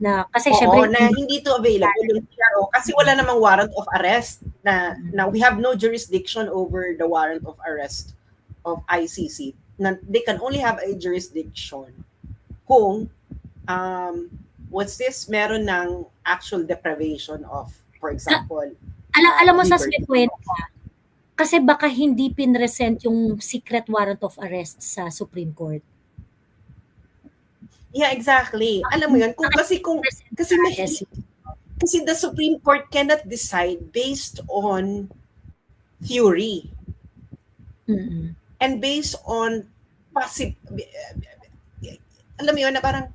Na kasi Oo, syempre na hindi to available yung TRO kasi wala namang warrant of arrest na we have no jurisdiction over the warrant of arrest of ICC. Na they can only have a jurisdiction kung meron ng actual deprivation of, for example, alam mo sa may liberty. kwenta. Kasi baka hindi pinresent yung secret warrant of arrest sa Supreme Court. Yeah, exactly. Alam mo yun, kasi the Supreme Court cannot decide based on theory. Mm-mm. And based on alam mo yun, na parang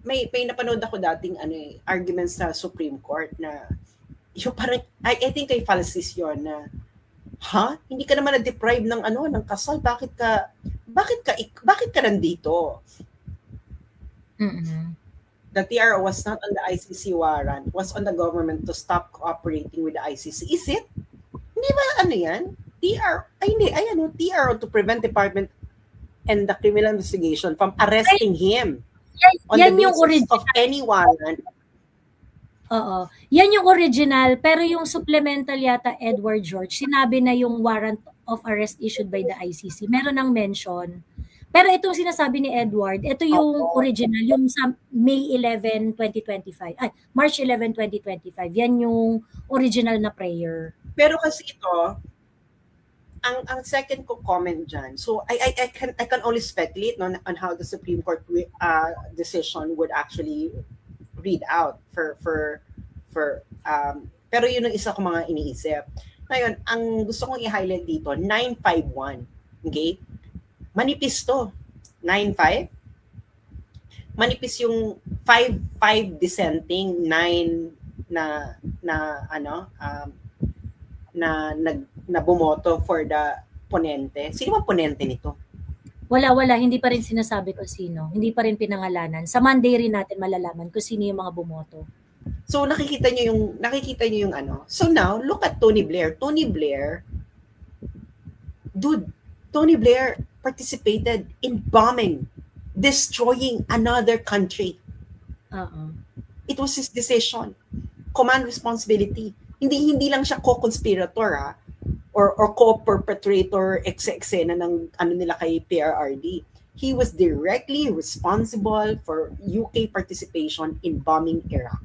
may napanood ako dating arguments sa Supreme Court na yung parang, I think kay Falsis yun na, hindi ka naman na-deprive ng kasal, bakit ka nandito? Mm-mm. The TRO was not on the ICC warrant, was on the government to stop cooperating with the ICC. Is it? Hindi ba yan? TRO to prevent department and the criminal investigation from arresting him on the basis of any warrant. Oo. Yan yung original, pero yung supplemental yata, Edward George, sinabi na yung warrant of arrest issued by the ICC. Meron ng mention. Pero itong sinasabi ni Edward, ito yung original, yung sa May 11, 2025. Ay, March 11, 2025. Yan yung original na prayer. Pero kasi ito, ang second ko comment dyan, so I can only speculate on how the Supreme Court decision would actually read out pero yun ang isa ko mga iniisip. Ngayon, ang gusto kong i-highlight dito, 951. Okay? Manipis to. 9-5. Manipis yung 5-5 dissenting, 9 na bumoto for the ponente. Sino ba ponente nito? Wala. Hindi pa rin sinasabi kung sino. Hindi pa rin pinangalanan. Sa Monday rin natin malalaman kung sino yung mga bumoto. So nakikita niyo yung So now, look at Tony Blair. Tony Blair participated in bombing, destroying another country. It was his decision. Command responsibility. Hindi lang siya co-conspirator or co-perpetrator eksena ng nila kay PRRD. He was directly responsible for UK participation in bombing Iraq.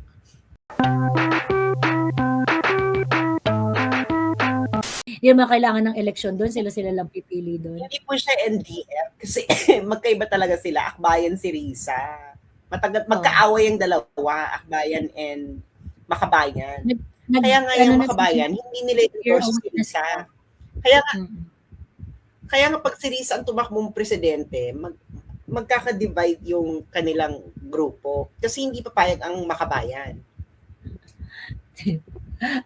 Yung mga kailangan ng eleksyon doon, sila lang pipili doon. Hindi po siya NDF kasi magkaiba talaga sila. Akbayan si Risa. Magkaaway ang dalawa, Akbayan and Makabayan. Kaya nga yung Makabayan, hindi nila endorse si Risa. Kaya nga pag si Risa ang tumakbong presidente, magkaka-divide yung kanilang grupo kasi hindi papayag ang Makabayan.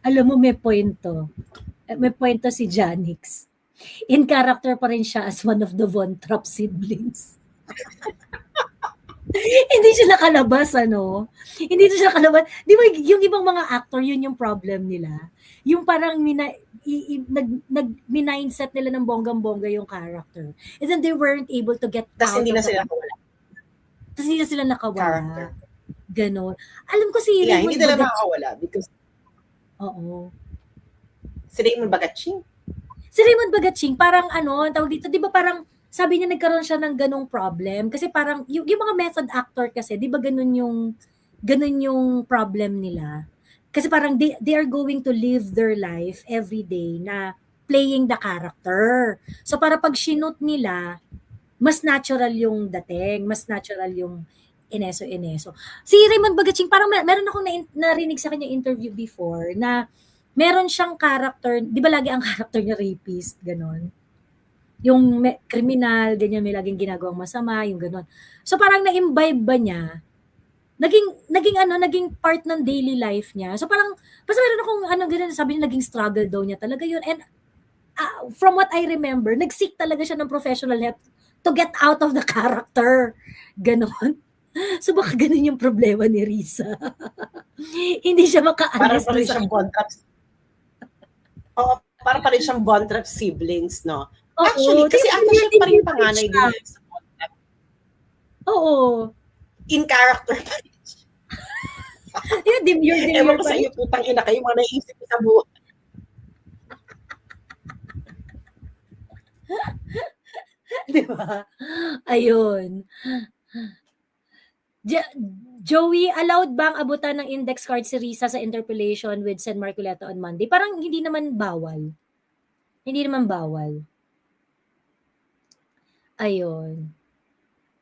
Alam mo, may point to si Janix. In character pa rin siya as one of the Von Trapp siblings. Hindi siya nakalabas, Hindi siya nakalabas. Di ba yung ibang mga actor, yun yung problem nila. Yung parang mindset nila ng bonggang-bongga yung character. And then they weren't able to get out. Hindi na sila nakawala. Tapos hindi na sila nakawala. Ganon. Alam ko si Raymond hindi nila makakawala because Si Raymond Bagatsing, parang tawag dito, di ba parang, sabi niya nagkaroon siya ng ganong problem. Kasi parang, yung mga method actor kasi, di ba ganun yung problem nila. Kasi parang they are going to live their life every day na playing the character. So para pag sinut nila, mas natural yung dating, mas natural yung ineso. Si Raymond Bagatsing, parang meron akong narinig sa kanya interview before na meron siyang character, di ba lagi ang character niya rapist, ganon. Yung kriminal, ganyan, may laging ginagawang masama, yung ganon. So parang na-imbibe ba niya, naging part ng daily life niya. So parang, basta meron akong ganun, sabi niya naging struggle daw niya talaga yun. And from what I remember, nag-seek talaga siya ng professional help to get out of the character. Ganon. So baka ganun yung problema ni Risa. Hindi siya makaalis. Para pa rin siyang Von Trapp. Para pa rin siyang Von Trapp siblings, no? Actually, kasi siya pa rin panganay din sa Von Trapp. Oo. In character pa rin siya. You're the Ewan year ko pa sa rin. iyo, putang ina kayo, mga naiisip ko sa buhay. Di ba? Ayun. Joey, allowed bang abutan ng index card si Risa sa interpellation with Sen Marcoleta on Monday? Parang hindi naman bawal. Hindi naman bawal. Ayun.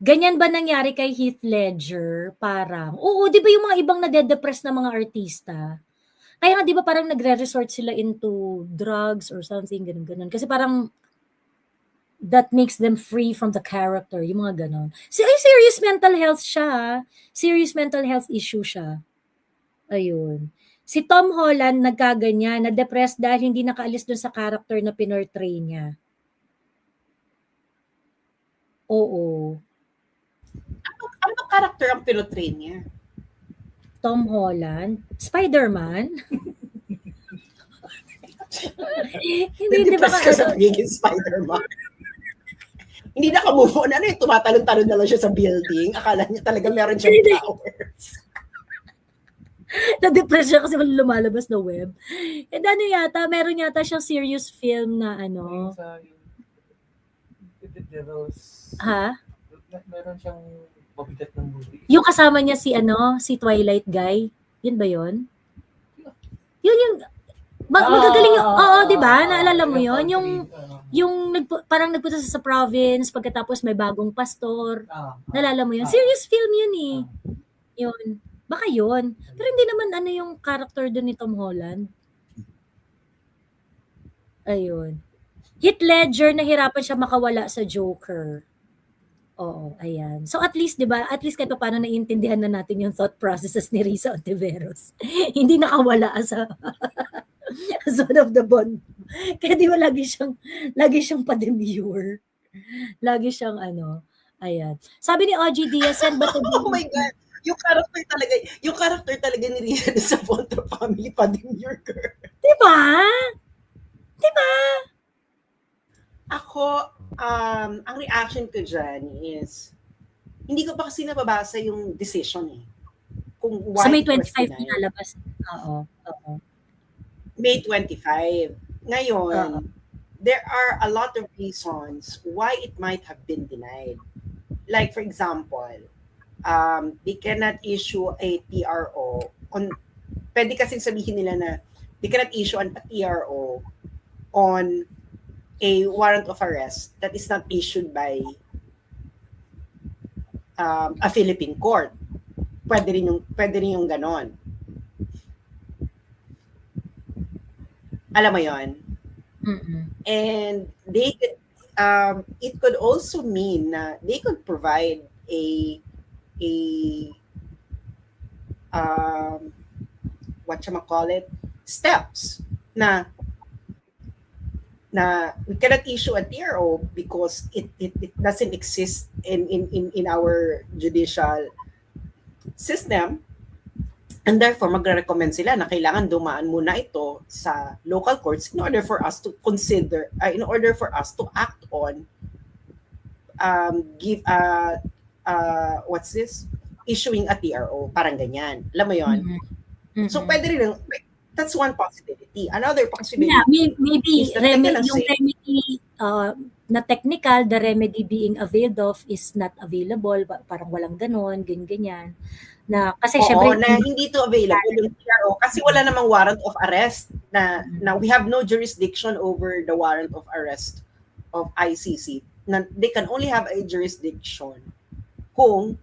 Ganyan ba nangyari kay Heath Ledger? Parang, oo, di ba yung mga ibang nade-depress na mga artista? Kaya nga, di ba parang nagre-resort sila into drugs or something, ganun-ganun. Kasi parang, that makes them free from the character, yung mga ganon. Serious mental health siya, ah. Serious mental health issue siya. Ayun. Si Tom Holland nagkaganyan, na-depressed dahil hindi nakaalis dun sa character na pinortray niya. Oo. Ano character ang pinotrain niya? Tom Holland? Spider-Man? Hindi, di ba? Na-depress ka sa pagiging Spider-Man. Hindi nakamove on. Ano yung tumatalon-talon na lang siya sa building? Akala niya talaga meron siyang Hindi. powers. Na-depress siya kasi walang lumalabas na web. And ano yata, meron yata siyang serious film na ano. Ha? Meron siyang mabigat ng movie. Yung kasama niya si ano, si Twilight guy. Yun ba yun? Yun yung magagaling yung, oo, di ba? Naalala mo yun? Yung parang nagpunta sa province, pagkatapos may bagong pastor. Naalala mo yun? Serious film yun eh. Yun. Baka yun. Pero hindi naman ano yung character doon ni Tom Holland. Ayun. Heath Ledger, nahirapan siya makawala sa Joker. Oo, ayan. So at least, di ba, at least kahit paano naiintindihan na natin yung thought processes ni Risa Ontiveros. Hindi nakawala as one of the Bond. Kaya di ba lagi siyang pa-demure. Lagi siyang ano, ayan. Sabi ni OG Diaz, send ba to Oh my God. Yung character talaga ni Risa sa Bonto Family, pa-demure girl. Di ba? Di ba? Ako, ang reaction ko dyan is, hindi ko pa kasi nababasa yung decision eh. Kung why So may it was 25 denied. na lalabas. Oo. May 25. Ngayon, there are a lot of reasons why it might have been denied. Like for example, they cannot issue a TRO on, pwede kasing sabihin nila na they cannot issue a TRO on a warrant of arrest that is not issued by a Philippine court. Pwede rin yung ganon. Alam mo yon? And they could, it could also mean na they could provide steps na we cannot issue a TRO because it doesn't exist in our judicial system, and therefore magre-recommend sila na kailangan dumaan muna ito sa local courts in order for us to consider, in order for us to act on issuing a TRO, parang ganyan. Alam mo yon? So pwede rin, that's one possibility. Another possibility. Yeah, maybe is that yung remedy na technical, the remedy being availed of is not available, parang walang ganon, ganyan. Na kasi syempre na hindi to available yung TRO kasi wala namang warrant of arrest na we have no jurisdiction over the warrant of arrest of ICC. Na they can only have a jurisdiction kung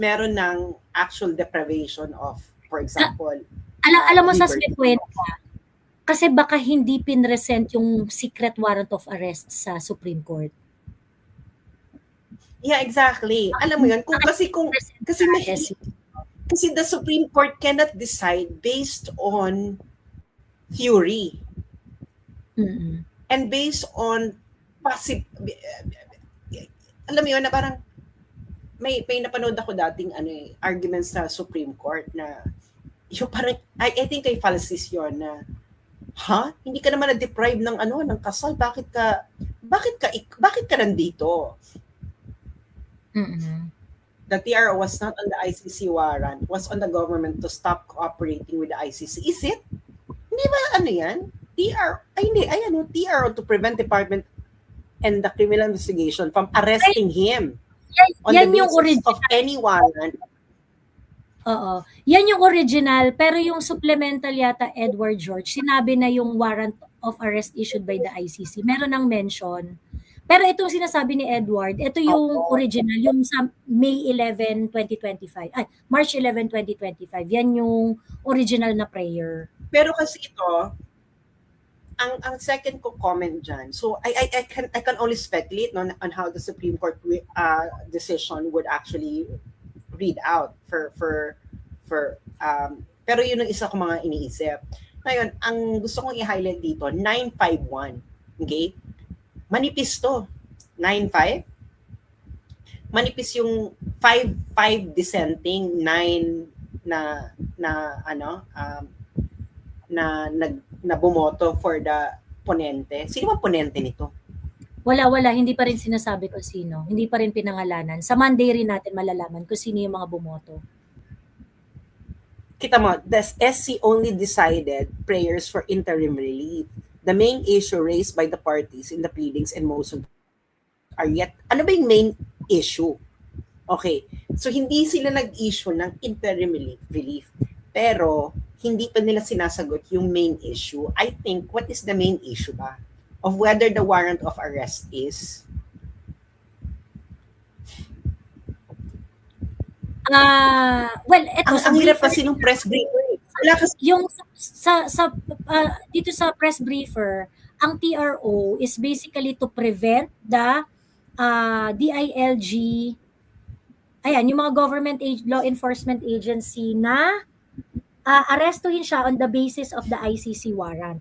meron ng actual deprivation of, for example, alam mo sa liberty. kwenta, kasi baka hindi pinresent yung secret warrant of arrest sa Supreme Court. Yeah, exactly. Alam mo yun, kasi the Supreme Court cannot decide based on theory. And based on alam mo yun, na parang may napanood ako dating arguments sa Supreme Court na yung parang, I think kay Falsis yun na, hindi ka naman na-deprive ng ng kasal, bakit ka nandito? the TRO was not on the ICC warrant, was on the government to stop cooperating with the ICC. Is it? Hindi ba ano yan? TRO to prevent department and the criminal investigation from arresting him on Yan the yung basis of original. any warrant. Oo. Yan yung original, pero yung supplemental yata, Edward George, sinabi na yung warrant of arrest issued by the ICC. Meron ng mention. Pero itong sinasabi ni Edward, ito yung original, yung sa May 11, 2025. Ay, March 11, 2025. Yan yung original na prayer. Pero kasi ito, ang second ko comment dyan, so I can only speculate no, on how the Supreme Court decision would actually read out pero yun ang isa ko mga iniisip. Ngayon, ang gusto kong i-highlight dito, 951. Okay? Manipis to. 9-5. Manipis yung 5-5 dissenting, 9 na bumoto for the ponente. Sino ba ponente nito? Wala, hindi pa rin sinasabi kung sino. Hindi pa rin pinangalanan. Sa Monday rin natin malalaman kung sino yung mga bumoto. Kita mo, the SC only decided prayers for interim relief. The main issue raised by the parties in the pleadings and motion are yet, ano ba yung main issue? Okay, so hindi sila nag-issue ng interim relief, pero hindi pa nila sinasagot yung main issue. I think, what is the main issue ba? Of whether the warrant of arrest is well, eto ang hirap kasi ng press briefer. Wala kasi yung dito sa press briefer, ang TRO is basically to prevent the DILG, ayan, yung mga government law enforcement agency na arestuhin siya on the basis of the ICC warrant.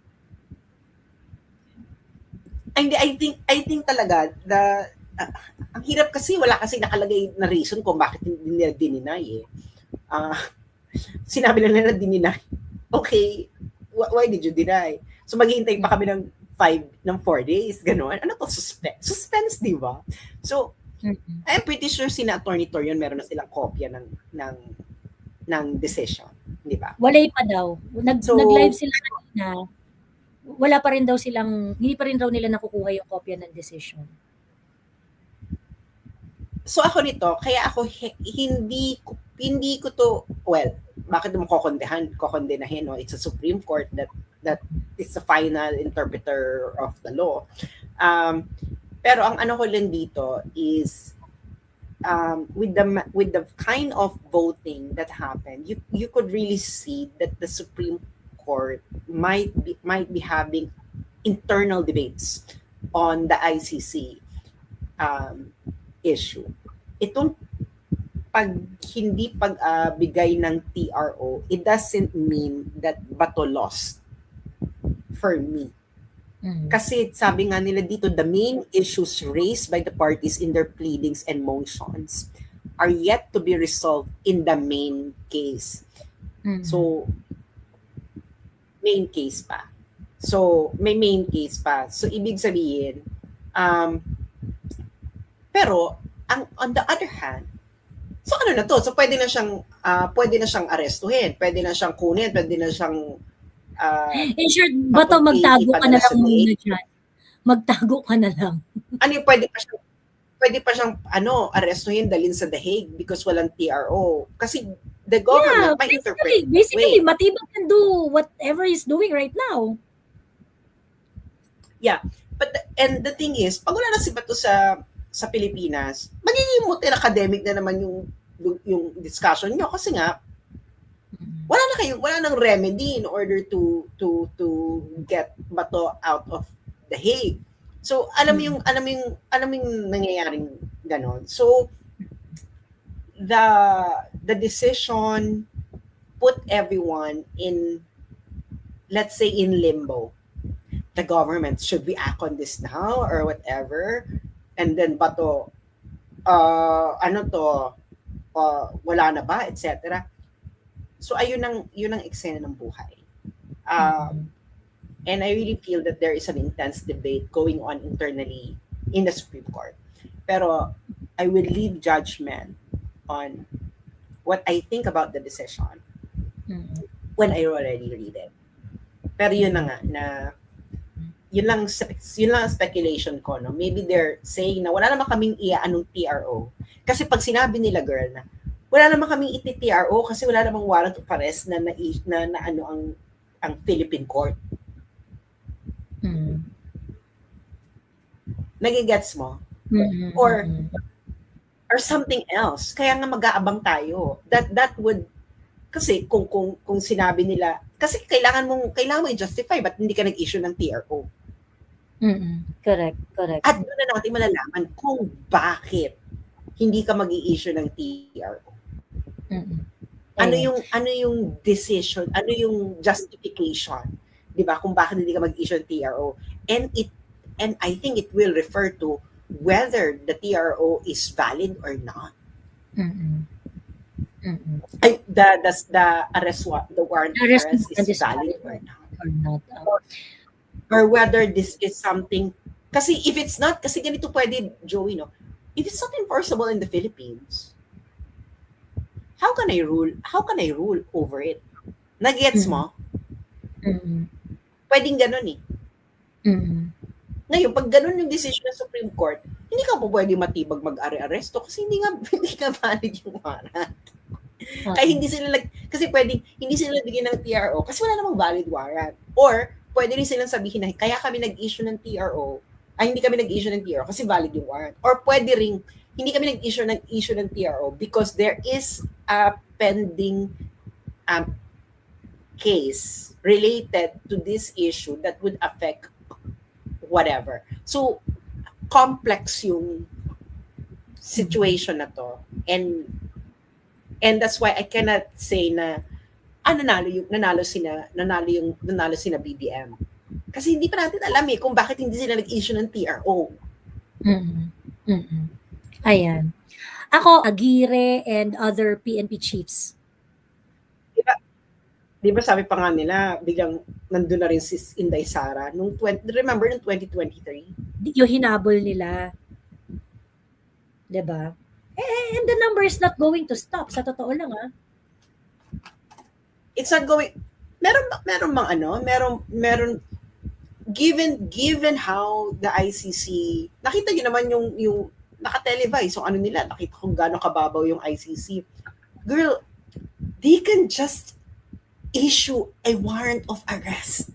I think talaga ang hirap kasi wala kasi nakalagay na reason kung bakit hindi nila dininay eh. Sinabi lang nila dininay. Okay, why did you deny? So maghihintay pa kami ng 4 days, gano'n. Ano to, suspense, di ba? So, I'm pretty sure sina Attorney Torion meron na silang kopya ng decision, di ba? Walay pa daw. Nag-live sila kanina. Wala pa rin daw silang, hindi pa rin daw nila nakukuha yung kopya ng decision. So ako nito, kaya ako hindi ko to, well, bakit mo kokondenahin, no? It's a Supreme Court that is the final interpreter of the law. Pero ang ano ko lang dito is with the kind of voting that happened, you could really see that the Supreme Court might be having internal debates on the ICC issue. Itong hindi pagbigay ng TRO, it doesn't mean that Bato lost for me. Kasi sabi nga nila dito, the main issues raised by the parties in their pleadings and motions are yet to be resolved in the main case. So, main case pa. So, may main case pa. So, ibig sabihin, pero, on the other hand, so ano na to? So, pwede na siyang arestuhin, pwede na siyang kunin, pwede na siyang In short, Bato, magtago ka na lang muna dyan. Magtago ka na lang. Ano yung pwede pa siyang arestuhin, dalhin sa The Hague because walang TRO. Kasi the government might interpret. Basically, Matibag can do whatever he's doing right now. Yeah. And the thing is, pag wala na si Bato sa Pilipinas, magiging multi academic na naman yung discussion nyo kasi nga wala nang remedy in order to get Bato out of The Hague. So alam mo yung nangyayaring ganon. So the decision put everyone in, let's say, in limbo. The government, should we act on this now or whatever? And then Bato, wala na ba, etc. So yun ang eksena ng buhay. And I really feel that there is an intense debate going on internally in the Supreme Court. Pero I will leave judgment on what I think about the decision Mm. when I already read it. Pero yun na nga, na yun lang ang speculation ko, no? Maybe they're saying na wala naman kaming anong TRO. Kasi pag sinabi nila, girl, na wala naman kaming iti-TRO kasi wala namang warrant of arrest na ano ang Philippine court. Mm. Nagigets mo? Mm. Or something else. Kaya nga mag-aabang tayo. That would, kasi kung sinabi nila, kasi kailangan mo i-justify ba't hindi ka nag-issue ng TRO. Correct. At doon na natin malalaman kung bakit hindi ka mag-i-issue ng TRO. Ano yung decision, ano yung justification, 'di ba, kung bakit hindi ka mag-issue ng TRO. And I think it will refer to whether the TRO is valid or not. The warrant of arrest is valid or not. Or whether this is something, kasi if it's not, kasi ganito pwede, Joey, no? If it's not enforceable in the Philippines, how can I rule over it? Nagets mo? Pwedeng ganun eh. Ngayon, pag ganun yung decision ng Supreme Court, hindi ka po pwede matibag mag-aresto kasi hindi nga valid yung warrant. Kaya kasi pwedeng hindi sila bigyan ng TRO kasi wala namang valid warrant. Or pwede rin silang sabihin na kaya kami nag-issue ng TRO, hindi kami nag-issue ng TRO kasi valid yung warrant. Or pwede rin hindi kami nag-issue ng TRO because there is a pending case related to this issue that would affect whatever. So, complex yung situation na to. And that's why I cannot say na nanalo sina BBM. Kasi hindi pa natin alam kung bakit hindi sila nag-issue ng TRO. Ayan. Ako, Aguirre and other PNP chiefs. Di ba sabi pa nga nila, biglang nandun na rin si Inday Sara. Remember nung 2023? Yung hinabol nila. Diba? And the number is not going to stop. Sa totoo lang, It's not going, meron, given how the ICC, nakita nyo naman yung naka-televise, so nakita kung gaano kababaw yung ICC. Girl, they can just issue a warrant of arrest.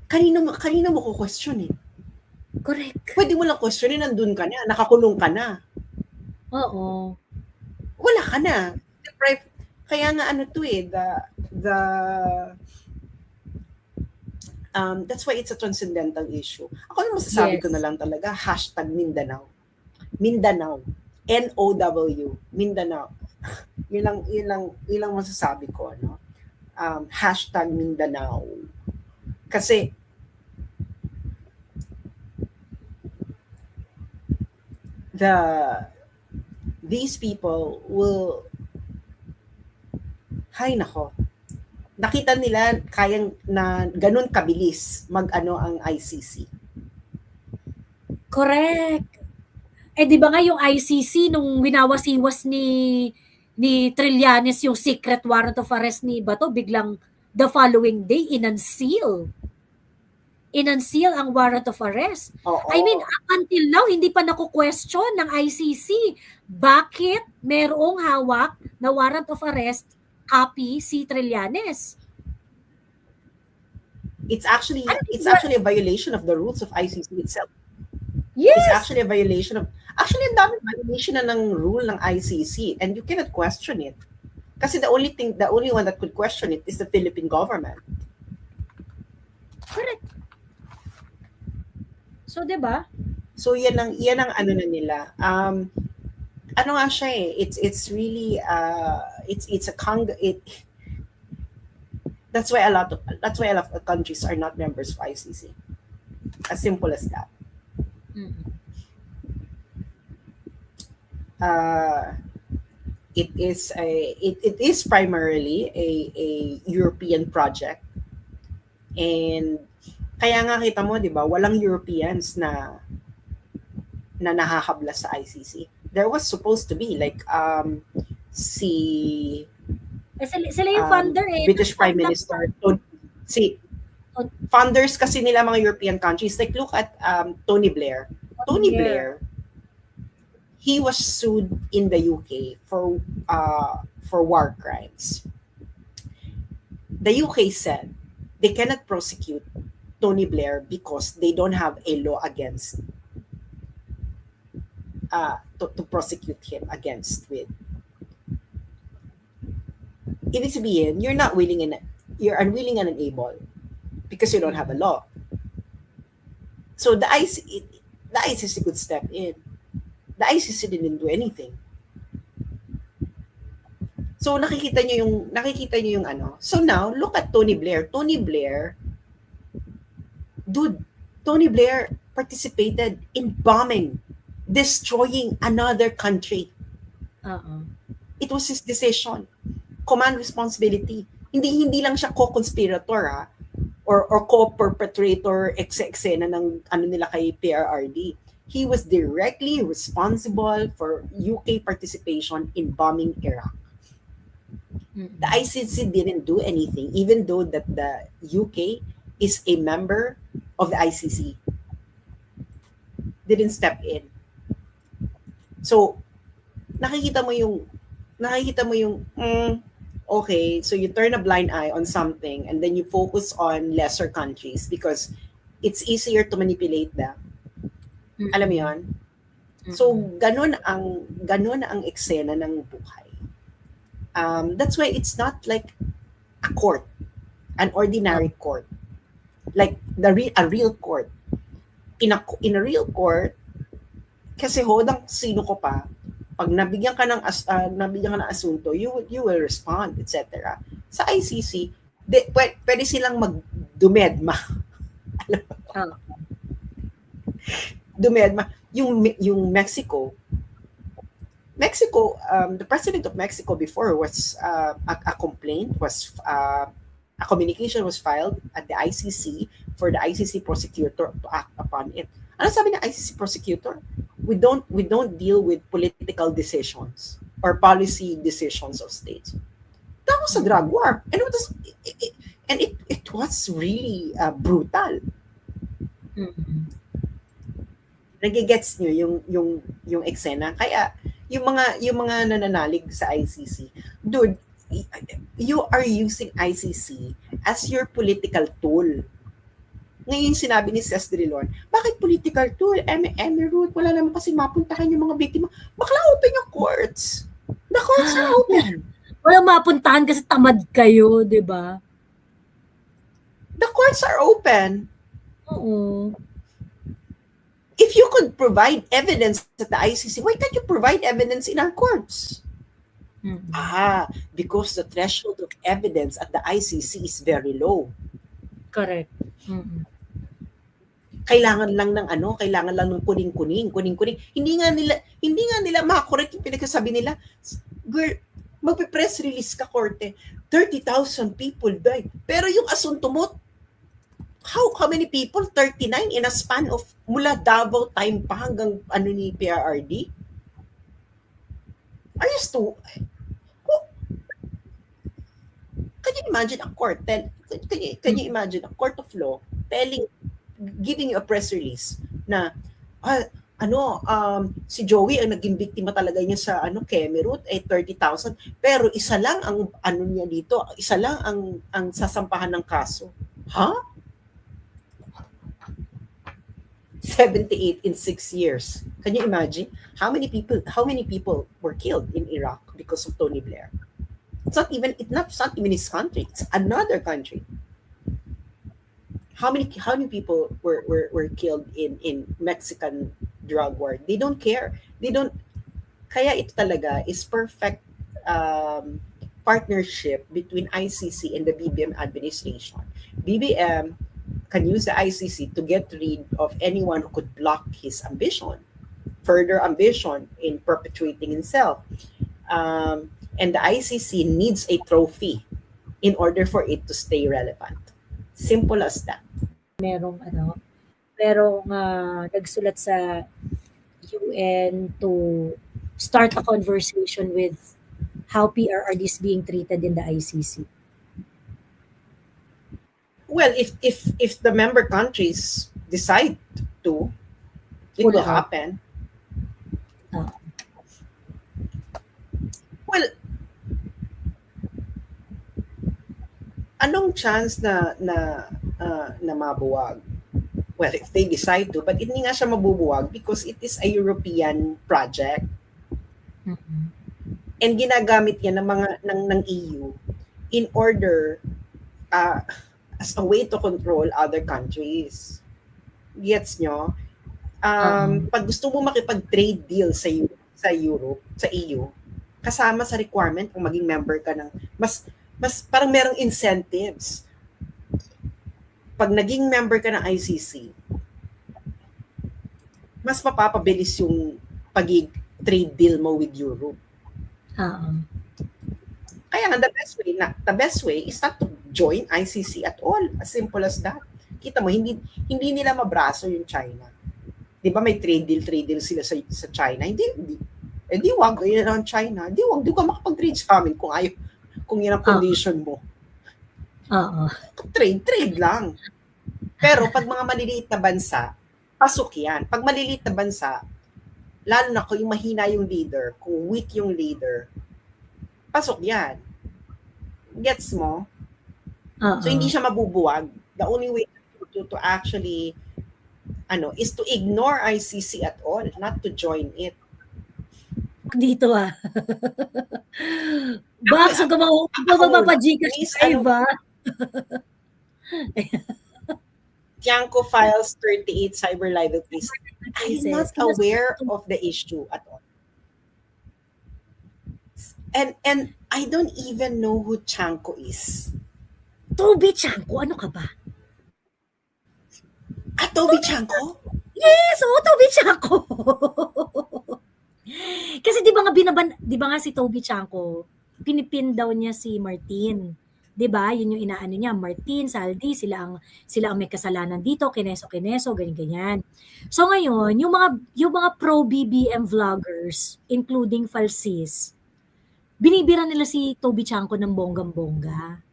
Kanino mo ko question eh? Correct. Pwede mo lang question nandun ka na, nakakulong ka na. Oo. Wala ka na. Kaya nga that's why it's a transcendental issue. Ako na masasabi ko na lang talaga, #Mindanao. Mindanao. NOW. Mindanao. Yun lang masasabi ko, no? #Mindanao. Kasi these people will, nako. Nakita nila kayang na ganun kabilis ang ICC. Correct. Di ba nga yung ICC nung winawasiwas ni Trillanes yung secret warrant of arrest ni Bato, biglang the following day inunseal ang warrant of arrest. Oo. I mean, up until now, hindi pa naku-question ng ICC bakit merong hawak na warrant of arrest copy si Trillanes. It's actually a violation of the rules of ICC itself. Yes. It's actually a violation of, ang daming violation na ng rule ng ICC and you cannot question it. Kasi the only one that could question it is the Philippine government. Correct. So, 'di ba? So yan ang ano na nila. Ano nga siya it's really that's why a lot of countries are not members of ICC. As simple as that. It is primarily a European project, and kaya nga kita mo, 'di ba, walang Europeans na na nahahabla sa ICC. There was supposed to be like si Sila yung funder eh. British Prime Minister si funders kasi nila mga European countries. Like look at Tony Blair. Tony Blair, he was sued in the UK for war crimes. The UK said they cannot prosecute Tony Blair because they don't have a law against to prosecute him against with. Ibig sabihin, you're unwilling and unable because you don't have a law. So the ICC could step in. The ICC didn't do anything. So nakikita niyo yung ano. So now look at Tony Blair. Tony Blair participated in bombing, destroying another country. It was his decision. Command responsibility. Hindi lang siya co-conspirator or co-perpetrator eksena ng ano nila kay PRRD. He was directly responsible for UK participation in bombing Iraq. The ICC didn't do anything, even though that the UK is a member of the ICC. Didn't step in. So, nakikita mo yung okay, so you turn a blind eye on something and then you focus on lesser countries because it's easier to manipulate them. Alam mo yun? So, ganun ang eksena ng buhay. That's why it's not like a court, an ordinary court, like a real court. In a real court, kasi hodang sino ko pa, pag nabigyan ka ng asunto, you will respond, etc. Sa ICC, pwede silang magdumedma. Dumedma. Yung Mexico, the president of Mexico before was a complaint a communication was filed at the ICC for the ICC prosecutor to act upon it. Ano sabi ng ICC prosecutor? We don't deal with political decisions or policy decisions of states. That was a drug war, and it was really brutal. Nagigets niyo yung eksena. Kaya yung mga nananalig sa ICC, dude, you are using ICC as your political tool. Ngayon sinabi ni Ces Drilon, bakit political tool? Emirate, wala naman kasi mapuntahan yung mga biktima. Bakla open yung courts. The courts are open. Wala mapuntahan kasi tamad kayo, di ba? The courts are open. Oo. If you could provide evidence at the ICC, why can't you provide evidence in our courts? Because the threshold of evidence at the ICC is very low. Correct. Kailangan lang ng kuning-kuning. Hindi nga nila makakorek yung pinagsasabi nila. Girl, magpe-press release ka, korte. 30,000 people died. Pero yung asunto mo, how many people? 39 in a span of mula Davao time pa hanggang ni PRRD? Are you can you imagine a court can you imagine a court of law giving you a press release na si Joey ang naging biktima talaga niya sa Kemerut 30,000 pero isa lang ang niya dito, isa lang ang sasampahan ng kaso. 78 in 6 years. Can you imagine how many people were killed in Iraq because of Tony Blair? It's not even his country. It's another country. How many people were killed in Mexican drug war? They don't care. Kaya ito talaga is perfect partnership between ICC and the BBM administration. BBM can use the ICC to get rid of anyone who could block his further ambition in perpetuating himself. And the ICC needs a trophy in order for it to stay relevant. Simple as that. Merong nagsulat sa UN to start a conversation with how PRRD is being treated in the ICC? Well, if the member countries decide to, it Pull will out. happen. Ah. Well, anong chance na mabuwag? Well, if they decide to, but hindi nga siya mabubuwag because it is a European project Mhm. and ginagamit yan ng EU in order as a way to control other countries. Gets nyo? Pag gusto mo makipag-trade deal sa Europe, sa EU, kasama sa requirement kung maging member ka ng mas parang merong incentives. Pag naging member ka ng ICC, mas mapapabilis yung trade deal mo with Europe. Oo. Kaya nga the best way is not to join ICC at all. As simple as that. Kita mo, hindi nila mabraso yung China. 'Di ba may trade deal sila sa China? Hindi. Di wag yun ang China. Di ka makapag-trade sa amin kung yun ang condition mo. Oo. Trade lang. Pero pag mga maliliit na bansa, pasok yan. Pag maliliit na bansa, lalo na kung yung mahina yung leader, kung weak yung leader, pasok yan. Gets mo? Oo. So hindi siya mabubuwag. The only way to actually is to ignore ICC at all, not to join it. Dito Box, huwag ka magpapa-Gcash live Tiangco files 38 cyber libel case. I'm not aware of the issue at all. And I don't even know who Tiangco is. Toby Tiangco, ano ka ba? Toby Tiangco? Yes, Toby Tiangco. Kasi di ba nga si Toby Tiangco, pinipin daw niya si Martin. 'Di ba? Yun yung inaano niya, Martin, Saldi, sila ang may kasalanan dito, kineso, ganyan. So ngayon, yung mga pro BBM vloggers, including Falsis, binibira nila si Toby Tiangco ng bonggang-bongga.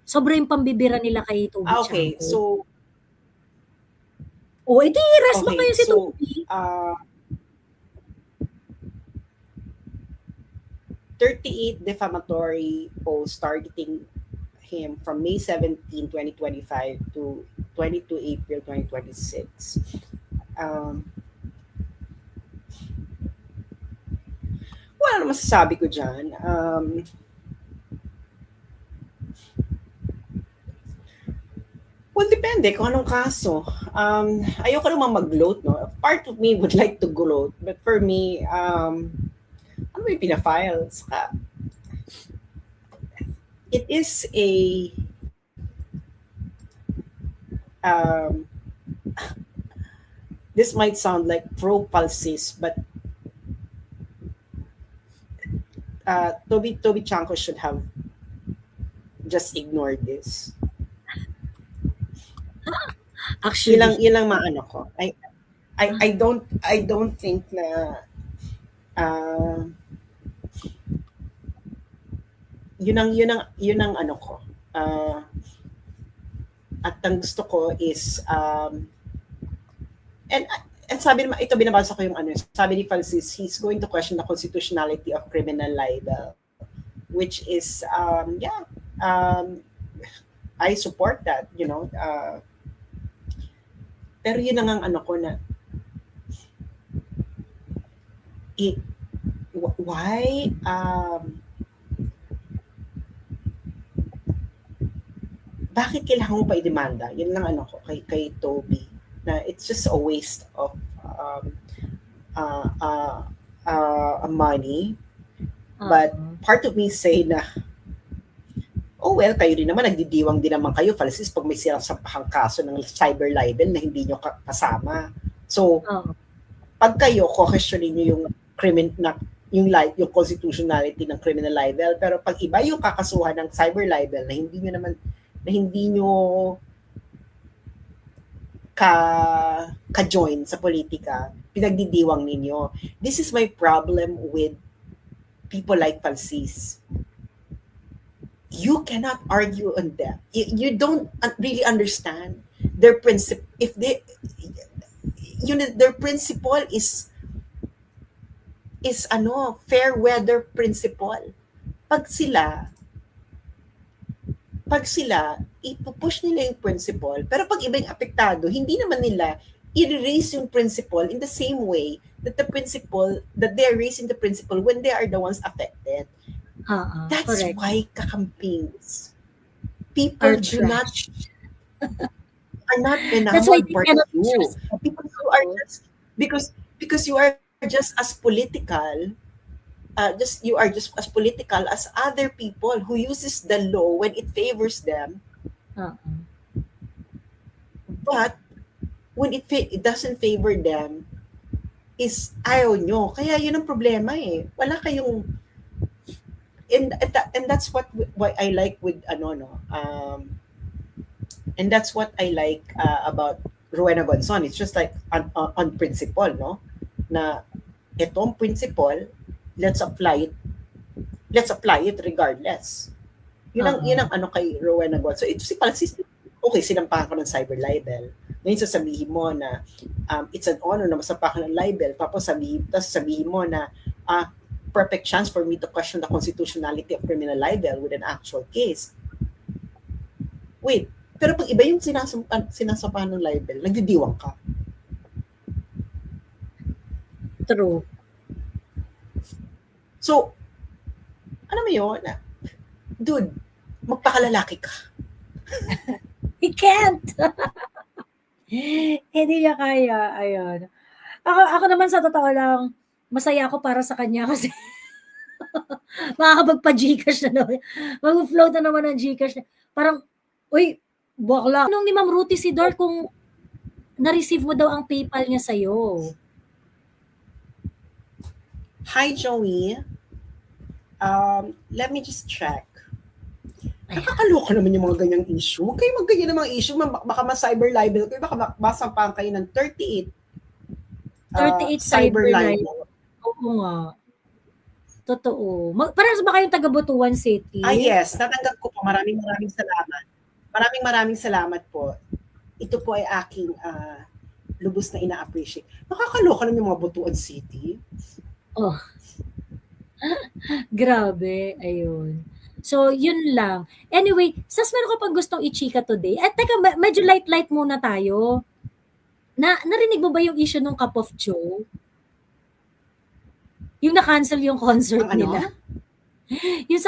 Sobra yung pambibira nila kay Toby Okay, Tiangco. so edi rest mo kayo si Toby. 38 defamatory posts targeting him from May 17, 2025 to 22 April 2026. Ano masasabi ko dyan? Well, depende kung anong kaso. Ayoko naman mag-gloat, no? Part of me would like to gloat, but for me, ano may pinafile? Saka, it is a this might sound like pro-Falsis, but Toby Tiangco should have just ignored this. Actually, Yun lang maano ko. I don't think na yun ang ano ko. At ang gusto ko is and sabi naman, ito binabasa ko yung sabi ni Falsis, he's going to question the constitutionality of criminal libel, which is I support that, pero yun ang ano ko na why bakit kailangan mo pa i-demanda? Yun lang ano ko kay Toby, na it's just a waste of money. But part of me say na well, kayo rin naman, nagdidiwang din naman kayo, Falsis, pag may sinasampahang kaso ng cyber libel na hindi nyo kasama. So, pag kayo, questionin nyo yung yung constitutionality ng criminal libel, pero pag iba yung kakasuhan ng cyber libel na hindi nyo ka-join sa politika, pinagdidiwang ninyo. This is my problem with people like Palsis. You cannot argue on them. You don't really understand their principle. If they, their principle is fair weather principle. Pag sila, ipupush nila yung principle, pero pag iba yung apektado, hindi naman nila i-raise yung principle in the same way that they're raising the principle when they are the ones affected. That's correct. why kakampings. People are not That's why enamored they for cannot you. trust Because you are just because you are just as political. You are just as political as other people who uses the law when it favors them, but when it doesn't favor them, is ayaw nyo. Kaya yun ang problema eh. Wala kayong, and that's why I like with and that's what I like about Rowena Gonzon. It's just like on principle, no? Na itong principle, let's apply it regardless. Yun ang ano kay Rowena Gonzon. So ito si Palsis, okay, sinampahan ko ng cyber libel. Ngayon sasabihin mo na it's an honor na masampahan ng libel, tapos sabihin mo na perfect chance for me to question the constitutionality of criminal libel with an actual case. Wait, pero pag iba yung sinasampahan ng libel, nagdidiwang ka. True. So, ano mo yun? Dude, magpakalalaki ka. He can't. Hindi niya kaya. Ayun. Ako naman sa totoo lang, masaya ako para sa kanya kasi makakapagpa-Gcash na naman. Mag-float na naman ng Gcash. Parang, uy, bakla. Nung ni Ma'am Ruthie Sidor kung na-receive mo daw ang PayPal niya sa'yo. Hi, Joey. Let me just check. Nakakaloka naman yung mga ganyang issue. Huwag kayo magganyan ng mga issue. Baka ma-cyber libel kayo. Baka masampahan kayo ng 38 cyber libel. Oo nga. Totoo. Parang ba kayong taga-Butuan City? Yes. Natanggap ko po. Maraming salamat. Maraming salamat po. Ito po ay aking lubos na ina-appreciate. Nakakaloka naman yung mga Butuan City. Oh. Grabe. Ayun. So, yun lang. Anyway, Sas, meron ka pang gustong i-chika today? At teka, medyo light muna tayo. Narinig mo ba yung issue ng Cup of Joe? Yung na-cancel yung concert nila. Yung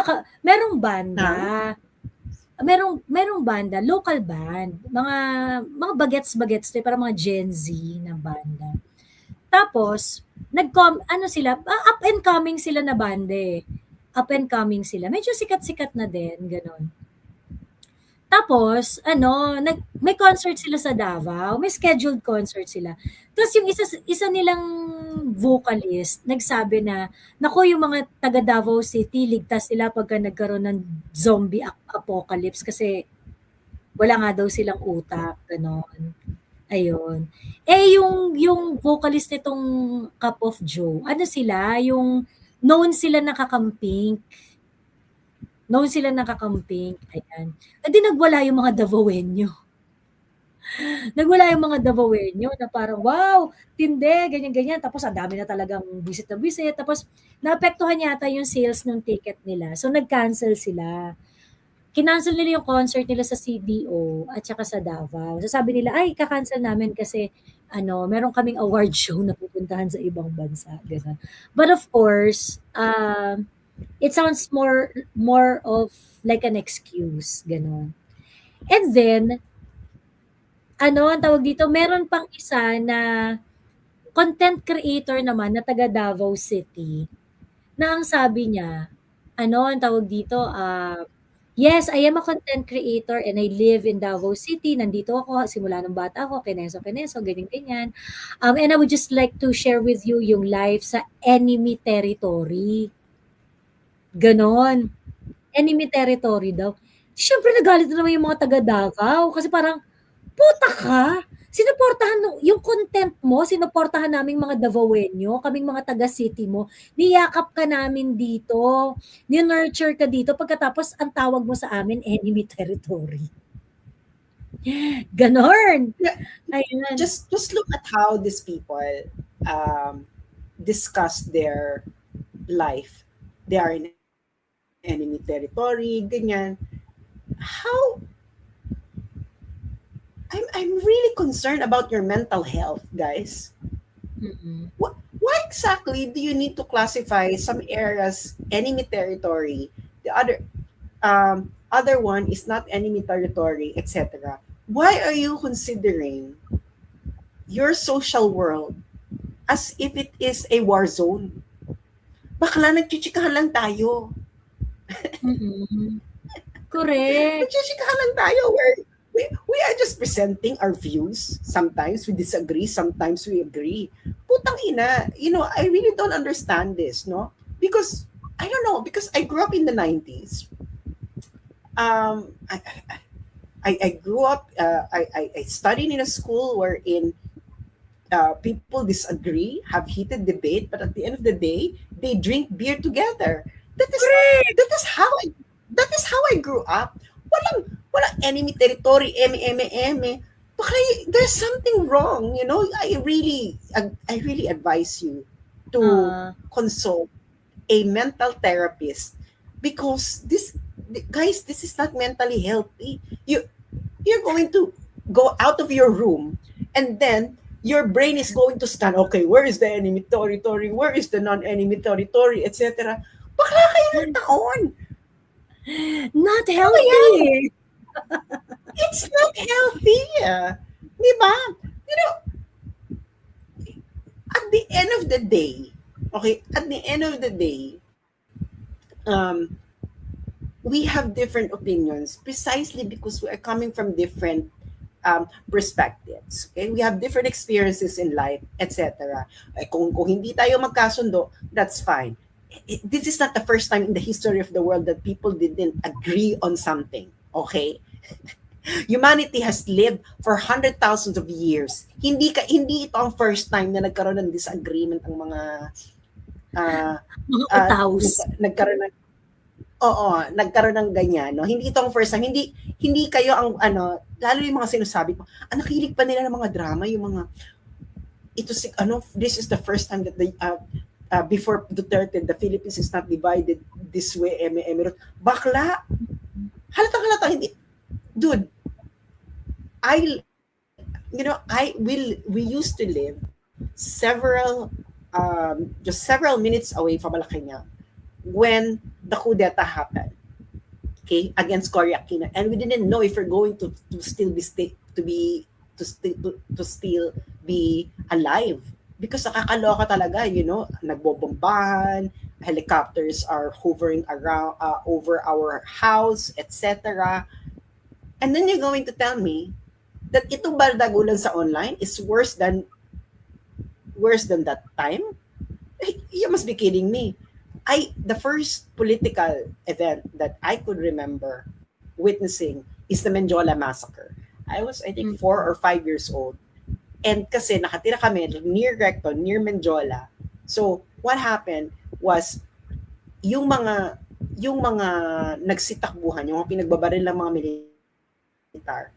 merong banda. Merong banda, local band. Mga bagets, parang mga Gen Z na banda. Tapos, up and coming sila na banda eh. Up and coming sila. Medyo sikat-sikat na din, ganon. Tapos, may concert sila sa Davao, may scheduled concert sila. Tapos yung isa nilang vocalist, nagsabi na, naku, yung mga taga Davao City, ligtas sila pagka nagkaroon ng zombie apocalypse kasi wala nga daw silang utak, ganon. Ayun. Yung vocalist nitong Cup of Joe, sila, yung known sila nakakamping. Ayan. Di nagwala yung mga Davaoenyo. Na parang, wow, tindi, ganyan. Tapos, ang dami na talagang visit. Tapos, naapektuhan yata yung sales ng ticket nila. So, nag-cancel sila. Kinancel nila yung concert nila sa CDO at saka sa Davao. So, sabi nila, ay, kakancel namin kasi, meron kaming award show na pupuntahan sa ibang bansa. Ganun. But of course, it sounds more of like an excuse. Ganon. And then, ang tawag dito, meron pang isa na content creator naman na taga Davao City na ang sabi niya, ang tawag dito, yes, I am a content creator and I live in Davao City. Nandito ako, simula ng bata ako, kineso, ganyan. And I would just like to share with you yung life sa enemy territory. Ganon. Enemy territory daw. Siyempre, nagalit na naman yung mga taga Davao kasi parang, puta ka! sinuportahan yung content mo, sinuportahan naming mga Davaoenyo, kaming mga taga-city mo, niyakap ka namin dito, ni-nurture ka dito, pagkatapos ang tawag mo sa amin, enemy territory. Ganon. Yeah. Ayan. Just look at how these people discuss their life. They are in enemy territory, ganyan. How I'm really concerned about your mental health, guys. Mm-mm. Why exactly do you need to classify some areas enemy territory, the other one is not enemy territory, etc.? Why are you considering your social world as if it is a war zone? Bakla, nagchichikahan lang tayo. Mm-mm. Correct. Nagchichikahan lang tayo where we are just presenting our views. Sometimes we disagree, sometimes we agree. Putang ina, I really don't understand this, no? Because, I don't know, because I grew up in the 90s. I grew up, I studied in a school wherein people disagree, have heated debate, but at the end of the day, they drink beer together. That is how I grew up. Walang enemy territory, eme. Baka there's something wrong, I really advise you to consult a mental therapist, because this is not mentally healthy. You're going to go out of your room, and then your brain is going to scan, okay, where is the enemy territory, where is the non-enemy territory, etc. Bakla kayo ng taon. Not healthy. It's not healthy. Diba? At the end of the day, we have different opinions precisely because we are coming from different perspectives. Okay? We have different experiences in life, etc. Kung hindi tayo magkasundo, that's fine. This is not the first time in the history of the world that people didn't agree on something. Okay? Humanity has lived for hundred thousands of years. Hindi ito ang first time na nagkaroon ng disagreement ang mga Mga utaws. nagkaroon ng ganyan, no? Hindi ito ang first time. Hindi kayo ang lalo yung mga sinasabi ko. Nakikinig pa nila ng mga drama, yung mga this is the first time that before Duterte, the Philippines is not divided this way, Emirate. Bakla. Halata hindi. Dude, we used to live just several minutes away from Malacanang when the coup d'etat happened, okay, against Cory Aquino, and we didn't know if we're going to still be alive, because nakakaloka talaga, nagbobombahan, helicopters are hovering around over our house, etc. And then you're going to tell me that itong bardagulan sa online is worse than that time? You must be kidding me. The first political event that I could remember witnessing is the Menjola massacre. I was, I think, 4 or 5 years old. And kasi nakatira kami near Recton, near Menjola. So, what happened was, yung mga nagsitakbuhan, yung mga pinagbabaril ng mga militar,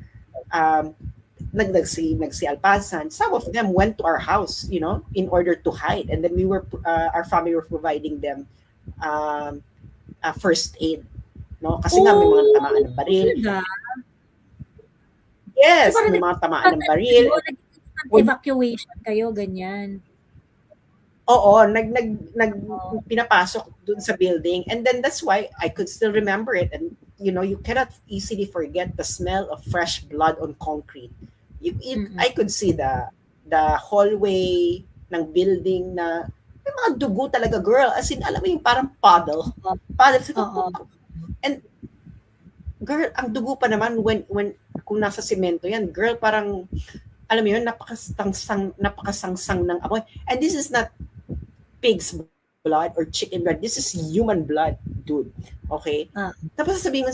nagsialpasan. Some of them went to our house, in order to hide. And then our family were providing them first aid. No? Kasi nga may mga tamaan ng baril. Yes, So, may mga tamaan ng baril. Evacuation kayo, ganyan. Oo, pinapasok dun sa building. And then that's why I could still remember it. And, you cannot easily forget the smell of fresh blood on concrete. I could see the hallway ng building na may mga dugo talaga, girl. As in, alam mo yung parang puddle. And, girl, ang dugo pa naman when kung nasa semento yan, girl, parang, alam mo yun, napakasangsang ng amoy. And this is not pig's blood or chicken blood. This is human blood, dude. Okay? Tapos sabihin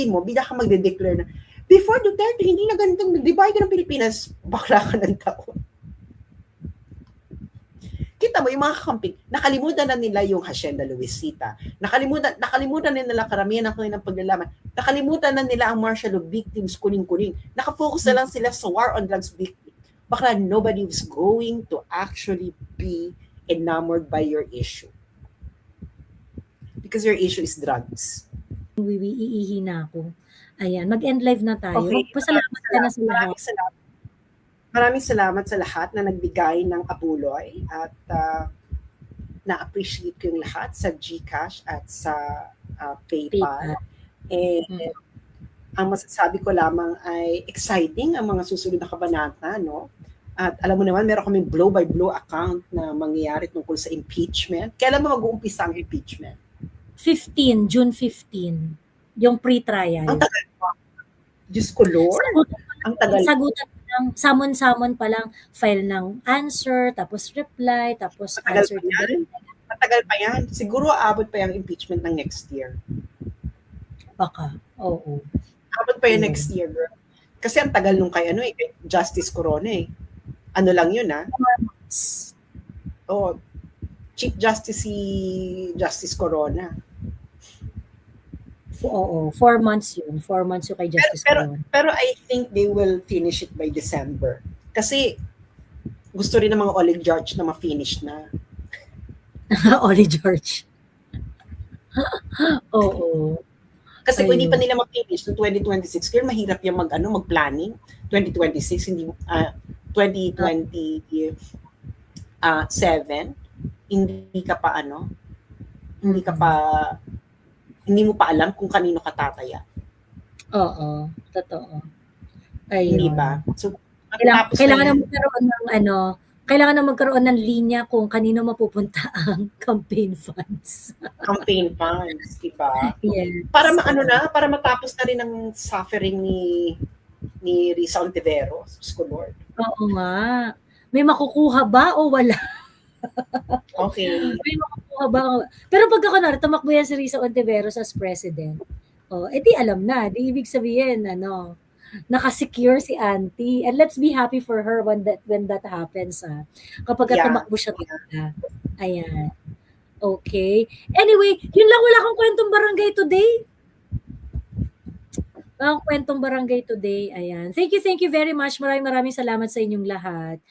mo bigla ka magde-declare na, Before Duterte, hindi na ganitong, di ba ka ng Pilipinas, bakla ka ng taon. Kita mo, yung mga kakamping, nakalimutan na nila yung Hacienda Luisita. Nakalimutan na nila karamihan ng kanilang paglalaman. Nakalimutan na nila ang martial law victims, kuning-kuning. Nakafocus na lang sila sa war on drugs victims. Baka nobody is going to actually be enamored by your issue. Because your issue is drugs. Iihi na ako. Ayan, mag-end live na tayo. Okay. Pasalamat ka na sa lahat. Maraming salamat sa lahat na nagbigay ng abuloy at na-appreciate ko yung lahat sa GCash at sa PayPal. And ang masasabi ko lamang ay exciting ang mga susunod na kabanata, no? At alam mo naman, meron kaming blow-by-blow account na mangyayari tungkol sa impeachment. Kailan ba mag-uumpisa ang impeachment? 15, June 15. Yung pre-trial. Ang tagal pa. Diyos ko, Lord. Ang tagal. Sagutan lang, samon-samon pa lang, file ng answer, tapos reply, tapos Matagal answer pa to yan. Matagal pa yan. Siguro aabot pa yung impeachment ng next year. baka. Oo. Aabot pa yan next year, girl. Kasi ang tagal nung kay kay Justice Corona eh. Ano lang yun Oh, Chief Justice si Justice Corona. Oo, 4 months yun. 4 months yung kay Justice Corona. Pero I think they will finish it by December. Kasi gusto rin ng mga Oleg George na ma-finish na. Oli George. Oo. Kasi kung hindi Ayun. pa nila ma-finish noong 2026, kaya mahirap yung mag-planning. 2026, hindi 2027, hindi ka pa hindi mo pa alam kung kanino ka tataya. Oo, totoo. Ayun. Hindi ba? So, Kailangan na magkaroon ng linya kung kanino mapupunta ang campaign funds. campaign funds, di ba? Yes. Para para matapos na rin ang suffering ni Risa Ontiveros, Lord. Oo nga. May makukuha ba o wala? Okay. May makukuha ba? Pero pagka kunwari, tumakbo yan si Risa Ontiveros as president, edi alam na. Di ibig sabihin, nakasecure si auntie. And let's be happy for her when that happens. Kapag tumakbo siya talaga. Ayan. Okay. Anyway, yun lang, wala kang kwentong barangay today. Ang kwentong barangay today. Ayan. Thank you very much. Maraming salamat sa inyong lahat.